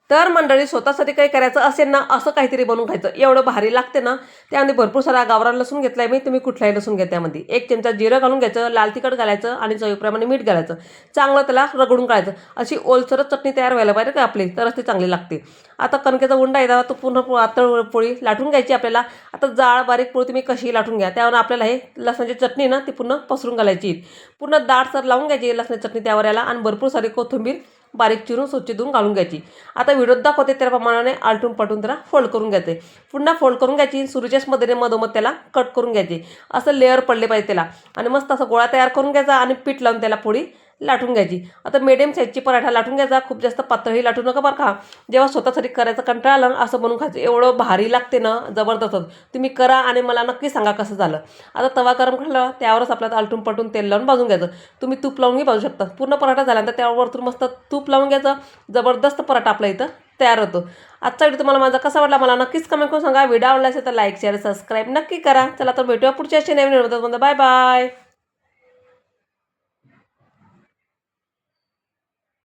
तर मंडळी स्वतःसाठी काही करायचं असेल ना, असं काहीतरी बनवून खायचं, एवढं भारी लागते ना. त्यामध्ये भरपूर सारा गावरान लसूण घेतलाय मी, तुम्ही कुठलाही लसूण घ्या. त्यामध्ये 1 चमचा जिरं घालून घ्यायचं, लाल तिखट घालायचं आणि चवीप्रमाणे मीठ घालायचं. चांगलं त्याला रगडून काढायचं. अशी ओलसरच चटणी तयार व्हायला पाहिजे का आपली, तरच ती चांगली लागते. आता कणकेचा उंडा आहे तो पूर्ण पातळ पोळी लाटून घ्यायची आपल्याला. आता जाड बारीक पोळी तुम्ही कशी लाटून घ्या, त्यावर आपल्याला हे लसणाची चटणी ना ती पूर्ण पसरून घालायची. पूर्ण दाटसर लावून घ्यायची लसणाची चटणी त्यावर याला, आणि भरपूर सारी कोथिंबीर बारीक चिरून स्वच्छ धुवून घालून घ्यायची. आता व्हिडिओत दाखवते त्याप्रमाणे आलटून पलटून त्याला फोल्ड करून घ्यायचे. पुन्हा फोल्ड करून घ्यायची, सुरीच्याच मध्येने मधोमध त्याला कट करून घ्यायची. असं लेअर पडले पाहिजे त्याला, आणि मस्त असं गोळा तयार करून घ्यायचा आणि पीठ लावून त्याला पोळी लाटून घ्यायची. आता मिडियम साईजची पराठा लाटून घ्यायचा, खूप जास्त पातळही लाटू नका बरं का. जेव्हा स्वतःसाठी करायचं कंटाळा आला ना, असं बनवून खायचं, एवढं भारी लागते ना, जबरदस्त. तुम्ही करा आणि मला नक्की सांगा कसं झालं. आता तवा गरम केला, त्यावरच आपल्याला आलटून पलटून तेल लावून भाजून घ्यायचं. तुम्ही तूप लावूनही भाजू शकता. पूर्ण पराठा झाल्यानंतर त्यावरतून मस्त तूप लावून घ्यायचं. जबरदस्त पराठा आपल्या इथं तयार होतो. आजचा व्हिडिओ तुम्हाला माझा कसा वाटला मला नक्कीच कमेंट करून सांगा. व्हिडिओ आवडला असेल तर लाईक शेअर सबस्क्राईब नक्की करा. चला तर भेटूया पुढच्या नवीन व्हिडिओमध्ये. Bye bye.